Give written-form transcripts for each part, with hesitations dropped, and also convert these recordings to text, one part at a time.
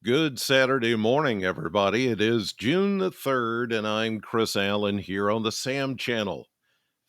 Good Saturday morning, everybody. It is June the 3rd, and I'm Chris Allen here on the SAM channel.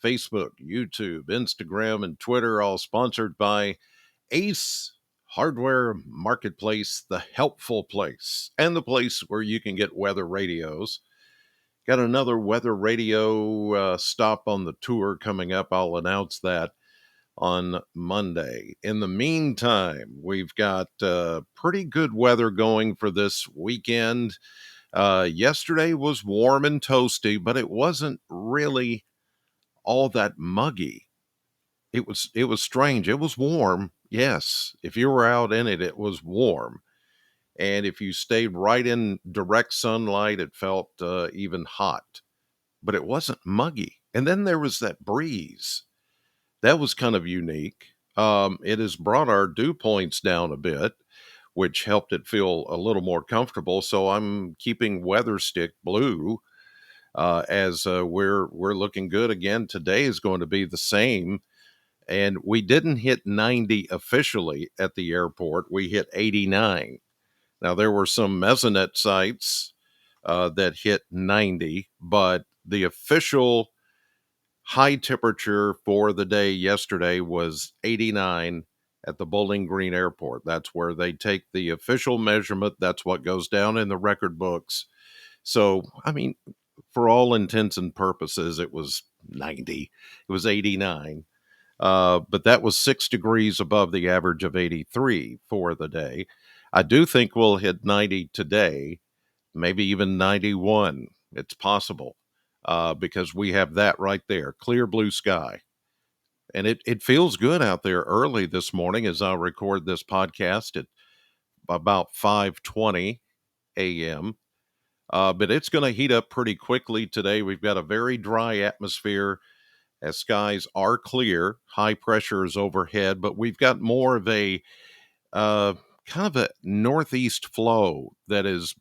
Facebook, YouTube, Instagram, and Twitter, all sponsored by Ace Hardware Marketplace, the helpful place, and the place where you can get weather radios. Got another weather radio stop on the tour coming up. I'll announce that on Monday. In the meantime, we've got pretty good weather going for this weekend. Yesterday was warm and toasty, but it wasn't really all that muggy. It was strange. It was warm. Yes, if you were out in it, it was warm. And if you stayed right in direct sunlight, it felt even hot, but it wasn't muggy. And then there was that breeze that was kind of unique. It has brought our dew points down a bit, which helped it feel a little more comfortable. So I'm keeping weather stick blue as we're looking good again. Today is going to be the same, and we didn't hit 90 officially at the airport. We hit 89. Now there were some Mesonet sites that hit 90, but the official high temperature for the day yesterday was 89 at the Bowling Green Airport. That's where they take the official measurement. That's what goes down in the record books. So, I mean, for all intents and purposes, it was 90. It was 89. But that was 6 degrees above the average of 83 for the day. I do think we'll hit 90 today, maybe even 91. It's possible because we have that right there, clear blue sky. And it feels good out there early this morning as I record this podcast at about 5:20 a.m. But it's going to heat up pretty quickly today. We've got a very dry atmosphere as skies are clear. High pressure is overhead, but we've got more of a uh, kind of a northeast flow that is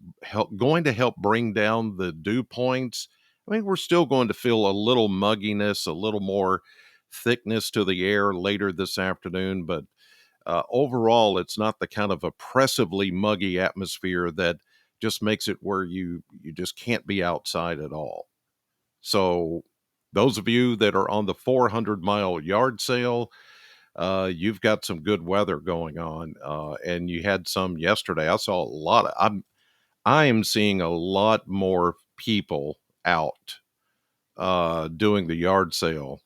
going to help bring down the dew points. I mean, we're still going to feel a little mugginess, a little more thickness to the air later this afternoon, but overall, it's not the kind of oppressively muggy atmosphere that just makes it where you just can't be outside at all. So, those of you that are on the 400-mile yard sale, you've got some good weather going on, and you had some yesterday. I saw a lot of. I am seeing a lot more people out doing the yard sale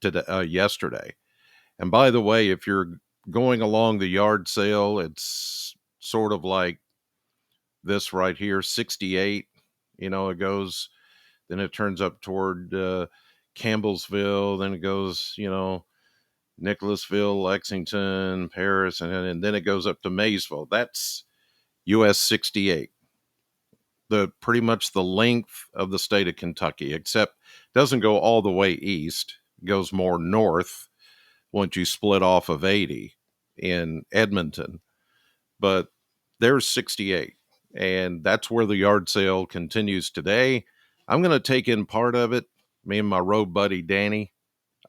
today, yesterday. And by the way, if you're going along the yard sale, it's sort of like this right here, 68. It goes, then it turns up toward Campbellsville, then it goes, Nicholasville, Lexington, Paris, and then it goes up to Maysville. That's US 68. The pretty much the length of the state of Kentucky, except doesn't go all the way east. It goes more north once you split off of 80 in Edmonton. But there's 68, and that's where the yard sale continues today. I'm going to take in part of it. Me and my road buddy Danny,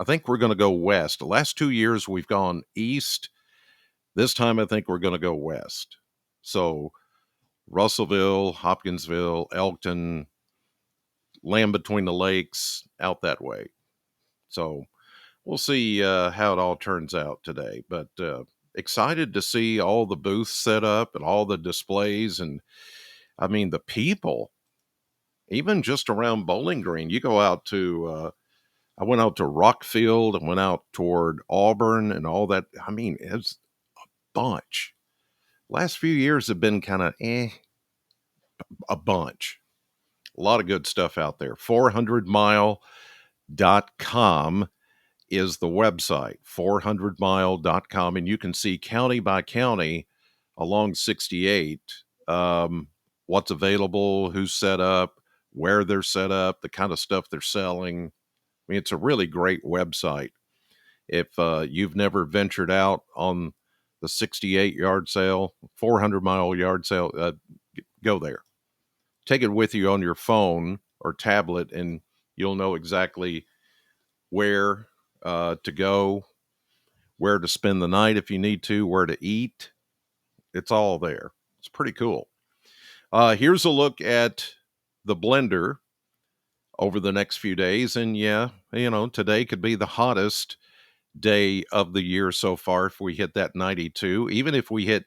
I think we're going to go west. The last 2 years we've gone east. This time I think we're going to go west. So Russellville, Hopkinsville, Elkton, land between the lakes, out that way. So we'll see how it all turns out today. But excited to see all the booths set up and all the displays. And I mean, the people, even just around Bowling Green, you go out to, I went out to Rockfield and went out toward Auburn and all that. I mean, it's a bunch. Last few years have been kind of a bunch. A lot of good stuff out there. 400mile.com is the website, 400mile.com. And you can see county by county along 68 what's available, who's set up, where they're set up, the kind of stuff they're selling. I mean, it's a really great website. If you've never ventured out on the 68 yard sale, 400-mile yard sale, go there. Take it with you on your phone or tablet, and you'll know exactly where to go, where to spend the night if you need to, where to eat. It's all there. It's pretty cool. Here's a look at the blender over the next few days. And yeah, today could be the hottest day of the year so far if we hit that 92. Even if we hit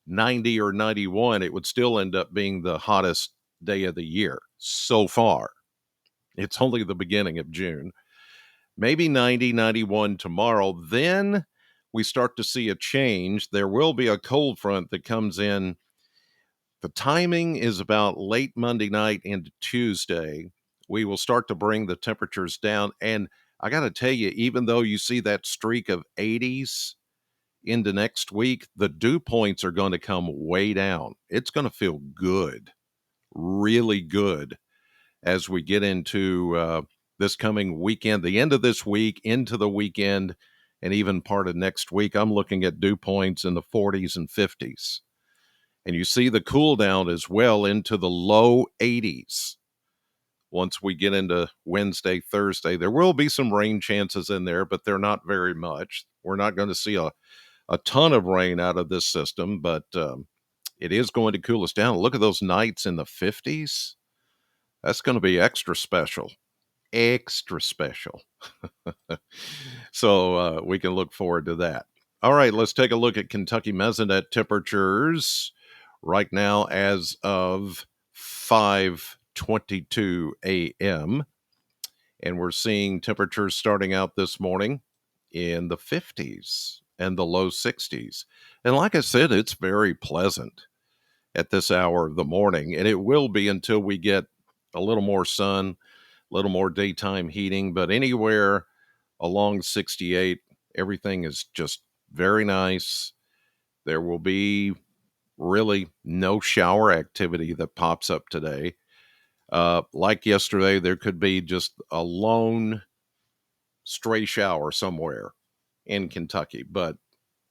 90 or 91, it would still end up being the hottest day of the year so far. It's only the beginning of June. Maybe 90, 91 tomorrow. Then we start to see a change. There will be a cold front that comes in. The timing is about late Monday night into Tuesday. We will start to bring the temperatures down. And I got to tell you, even though you see that streak of 80s into next week, the dew points are going to come way down. It's going to feel good, really good as we get into this coming weekend, the end of this week, into the weekend, and even part of next week. I'm looking at dew points in the 40s and 50s. And you see the cool down as well into the low 80s. Once we get into Wednesday, Thursday, there will be some rain chances in there, but they're not very much. We're not going to see a ton of rain out of this system, but it is going to cool us down. Look at those nights in the 50s. That's going to be extra special. Extra special. So we can look forward to that. All right, let's take a look at Kentucky Mesonet temperatures right now as of 5:22 a.m. And we're seeing temperatures starting out this morning in the 50s and the low 60s. And like I said, it's very pleasant at this hour of the morning, and it will be until we get a little more sun, a little more daytime heating, but anywhere along 68, everything is just very nice. There will be really no shower activity that pops up today. Like yesterday, there could be just a lone stray shower somewhere in Kentucky, but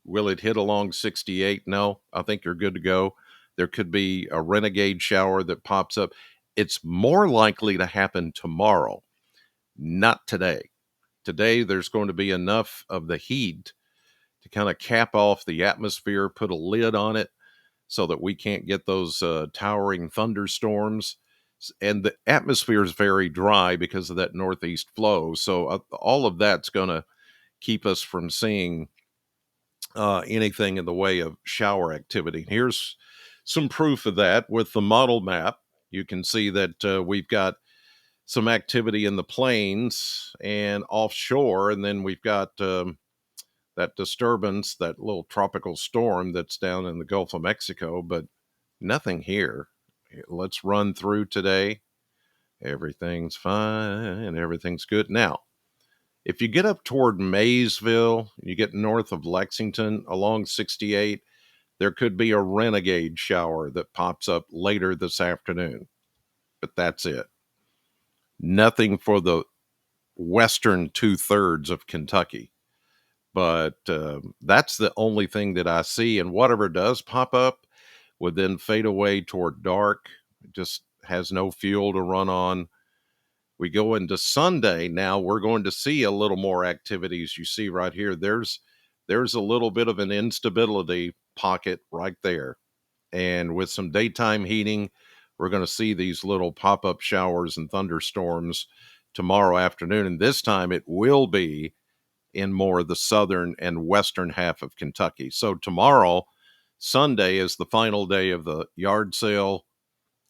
will it hit along 68? No, I think you're good to go. There could be a renegade shower that pops up. It's more likely to happen tomorrow, not today. Today, there's going to be enough of the heat to kind of cap off the atmosphere, put a lid on it so that we can't get those towering thunderstorms. And the atmosphere is very dry because of that northeast flow. So all of that's going to keep us from seeing anything in the way of shower activity. Here's some proof of that with the model map. You can see that we've got some activity in the plains and offshore, and then we've got that disturbance, that little tropical storm that's down in the Gulf of Mexico, but nothing here. Let's run through today. Everything's fine. Everything's good. Now, if you get up toward Maysville, you get north of Lexington along 68, there could be a renegade shower that pops up later this afternoon. But that's it. Nothing for the western 2/3 of Kentucky. But that's the only thing that I see. And whatever does pop up would then fade away toward dark. It just has no fuel to run on. We go into Sunday. Now we're going to see a little more activities. You see right here, there's a little bit of an instability pocket right there. And with some daytime heating, we're going to see these little pop-up showers and thunderstorms tomorrow afternoon. And this time it will be in more of the southern and western half of Kentucky. So tomorrow, Sunday, is the final day of the yard sale.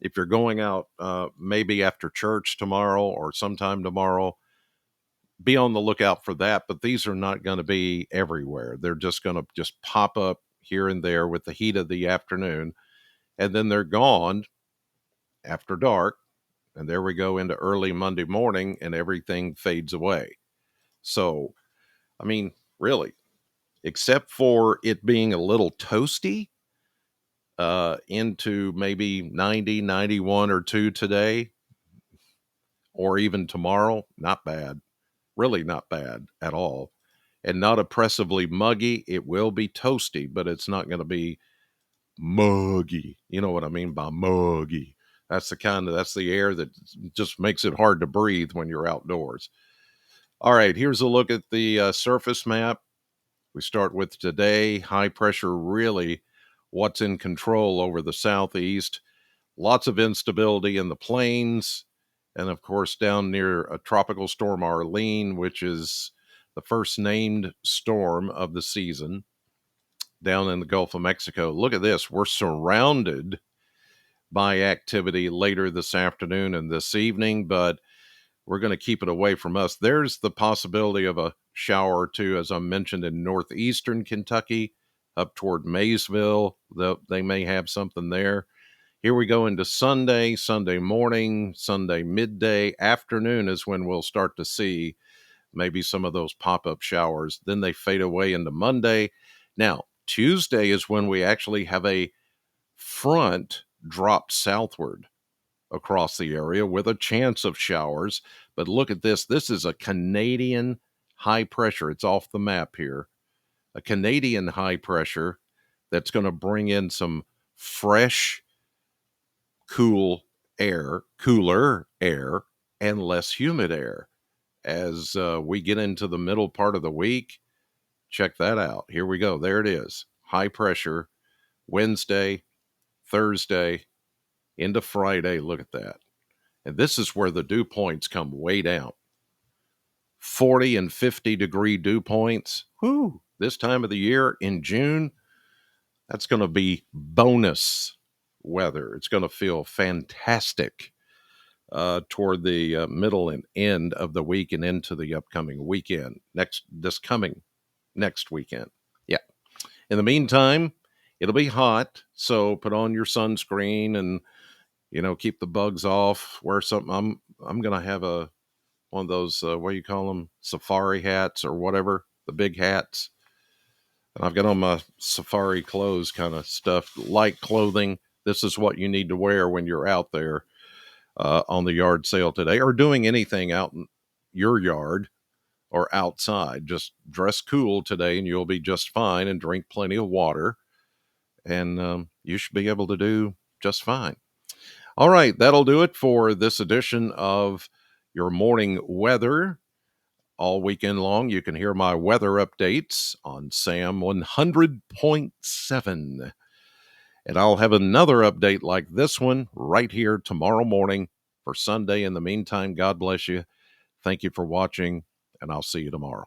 If you're going out maybe after church tomorrow or sometime tomorrow, be on the lookout for that. But these are not going to be everywhere. They're just going to just pop up here and there with the heat of the afternoon. And then they're gone after dark. And there we go into early Monday morning and everything fades away. So, I mean, really, except for it being a little toasty into maybe 90, 91 or 2 today, or even tomorrow, not bad. Really not bad at all. And not oppressively muggy. It will be toasty, but it's not going to be muggy. You know what I mean by muggy. That's the air that just makes it hard to breathe when you're outdoors. All right, here's a look at the surface map. We start with today. High pressure really what's in control over the southeast. Lots of instability in the plains. And of course, down near a tropical storm Arlene, which is the first named storm of the season down in the Gulf of Mexico. Look at this. We're surrounded by activity later this afternoon and this evening, but we're going to keep it away from us. There's the possibility of a shower or two, as I mentioned, in northeastern Kentucky, up toward Maysville. They may have something there. Here we go into Sunday, Sunday morning, Sunday midday, afternoon is when we'll start to see maybe some of those pop-up showers. Then they fade away into Monday. Now, Tuesday is when we actually have a front drop southward across the area with a chance of showers. But look at this. This is a Canadian high pressure. It's off the map here. A Canadian high pressure that's going to bring in some fresh, cooler air, and less humid air. As we get into the middle part of the week, check that out. Here we go. There it is. High pressure, Wednesday, Thursday, into Friday. Look at that. And this is where the dew points come way down. 40 and 50 degree dew points. Whew, this time of the year in June, that's going to be bonus weather. It's going to feel fantastic toward the middle and end of the week and into the upcoming weekend. Next weekend. Yeah. In the meantime, it'll be hot, so put on your sunscreen and keep the bugs off. Wear something. I'm gonna have one of those what do you call them, safari hats or whatever, the big hats. And I've got on my safari clothes, kind of stuff, light clothing. This is what you need to wear when you're out there on the yard sale today, or doing anything out in your yard or outside. Just dress cool today, and you'll be just fine. And drink plenty of water, and you should be able to do just fine. All right, that'll do it for this edition of your morning weather. All weekend long, you can hear my weather updates on SAM 100.7. And I'll have another update like this one right here tomorrow morning for Sunday. In the meantime, God bless you. Thank you for watching, and I'll see you tomorrow.